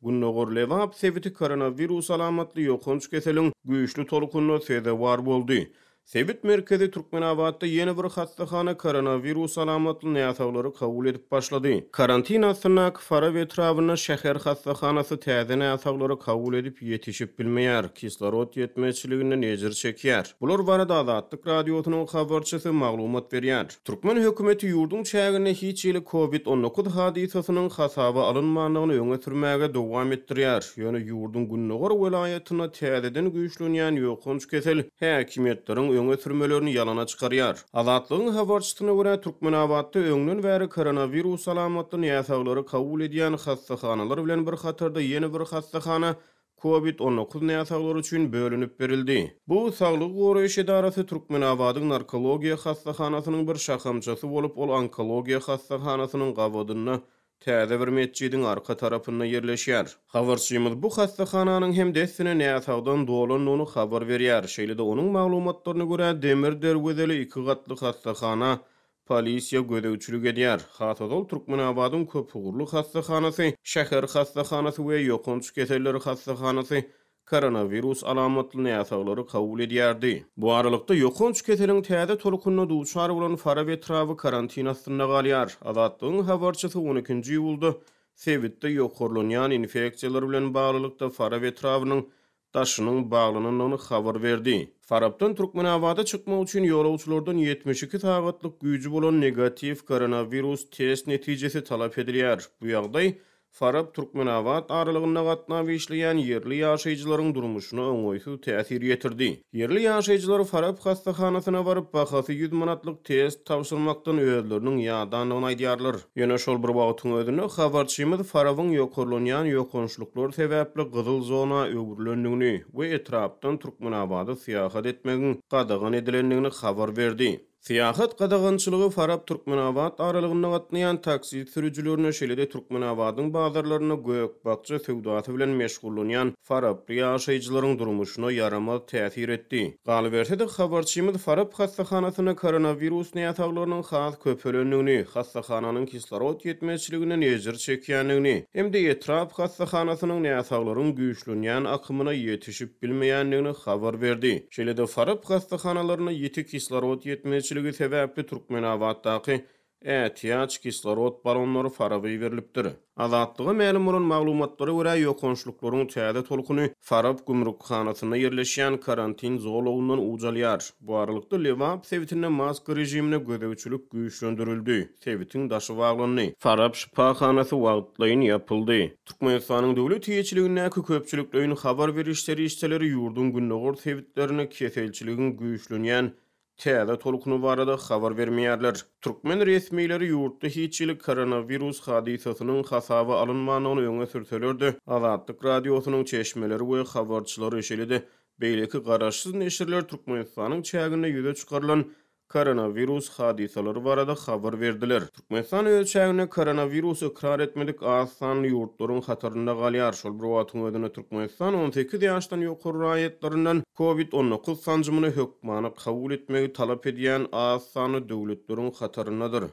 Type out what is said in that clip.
Günnogor lewap sebiti koronavirus alamatly ýokunç keseliň güýçli tolukunna seze war boldy. Sebit merkezi Türkmenabadda yeni bir hastahana koronavirus alamatly näsaglary kabul edip başlady. Karantina synak fara we etrawyna şäher hastahanasy täze näsaglary kabul edip ýetişip bilmeýär. Kislorod ýetmezçiligine nejir çekýär. Bular barada Azatlyk radiosynyň habarçysy maglumat berýär. Türkmen hökümeti ýurdun çägine hiç ýyly COVID-19 hadisasynyň hasaby alynmanyny öňe sürmäge dowam etdirýär. Ýöne ýurdun Günnogor welaýatyna täzeden güýçlenýän ýokunç kesel häkimetleriň öňe sürmelerini ýalana çykarýar. Azatlygyň habarçysyna görä Türkmenabadda öňden bäri koronavirus alamatly näsaglary kabul edýän hastahanalar bilen bir hatarda ýeni bir hastahana COVID-19 näsaglary üçin bölünip berildi. Bu Saglyk Goraýyş Edarasy Türkmenabadyň narkologiýa hastahanasynyň bir şahamçysy bolup, ol onkologiýa hastahanasynyň gawadyny täze bir mescidiň arka tarapynda ýerleşýär. Habarçymyz bu hastahananyň hem dessine näsagdan dolanyny habar berýär. Şeýle de onuň maglumatlaryna görä demir derwezeli 2 gatly hastahana polisiýa gödäwçilik edýär. Hatodol Türkmenabadyň köp ugurly hastahanasy, şäher hastahanasy we ýokunç keselleri hastahanasy koronavirus alamatly näsaglary kabul edýärdi. Bu aralykda ýokunç keseliň täze tolukunna duçar bolan fara we etrawy karantinasyna galýar. Azatlygyň habarçysy 12-nji ýylda Sebitde ýokurlanýan infeksiýalar bilen baglylykda fara we etrawynyň daşynyň baglanynyny habar berdi. Farapdan Türkmenabada çykmak üçin ýolawçylardan 72 sagatlyk güýji bolan negativ koronavirus test netijesi talap edilýär. Bu ýagdaý Farab Türkmenabad aralygynda gatnaşyp işleýän yerli ýaşaýjylaryň durmuşyna oňoýsuz täsir ýetirdi. Yerli ýaşaýjylar Farab hastahanasyna baryp bahasy 100 manatlyk test tapşyrmakdan özleriniň ýadanyny aýdýarlar. Ýöne şol bir wagtyň özünde habarçymyz Farabyň ýokurlanýan ýokunçlyklar sebäpli gyzyl zona öwürlendigini we etrapdan Türkmenabady syýahat etmegiň gadagan edilendigini habar berdi. Siyahat qadagançylygy Farab Türkmenabad aralygynda gatnaýan taksi sürüjülerine şeýle-de Türkmenabadyň bazarlaryna gökbakça sowdasy bilen meşgullanýan Farab ýaşaýjylaryň durmuşyna yaramaz täsir etdi. Galyberse de habarçymyz Farab hastahanasyna koronavirus näsaglarynyň has köpelendigini, hastahananyň kislorod ýetmezçiligine nejir çekýändigini, hem-de etrap hastahanasynyň näsaglaryň güýçlenýän akymyna ýetişip bilmeýändigini habar berdi. Şeýle-de Farab hastahanalarına ýeti kislorod ýetmezçiligi sebäpli Türkmenabaddaky ätiýaç kislorod balonlary Faraby berilipdir. Azatlyga ma'lum bolan maglumatlary görä ýokunçlyklaryň täze tolukuny Farab gümrükhanasyna ýerleşýän karantin zolawyndan ujalýar. Bu aralykda lewap sebitine maska rejimine gödäwçilik güýçlendirildi. Sebitiň daşy baglanyny Farab şifahanasy wagtlaýyn ýapyldy. Türkmenistanyň döwlet ýeçiligindäki köpçüliklerin habar berişleri işçileri ýurdun Günnogor sebitlerine keselçiligin güýçlenýän täze tolukunu barada habar bermeýärler. Türkmen resmiýleri ýurtda hiç ýyly koronavirus hadisasynyň hasaby alynmanyny öňe sürselerdi. Azatlyk radiosynyň çeşmeleri we habarçylary şeýle-de beýleki garaşsyz neşirler Türkmenistanyň çägine ýüze çykarylan koronavirus hadisalary barada habar berdiler. Türkmenistan ölçägine koronavirus ikrar etmedik az sanly ýurtlaryň hatarynda galýar. Şol bir wagtyň özünde Türkmenistan 18 ýaşdan ýokary raýatlerinden COVID-19 sanjymyny hökmany kabul etmegi talap edýän az sanly döwletleriň hataryndadyr.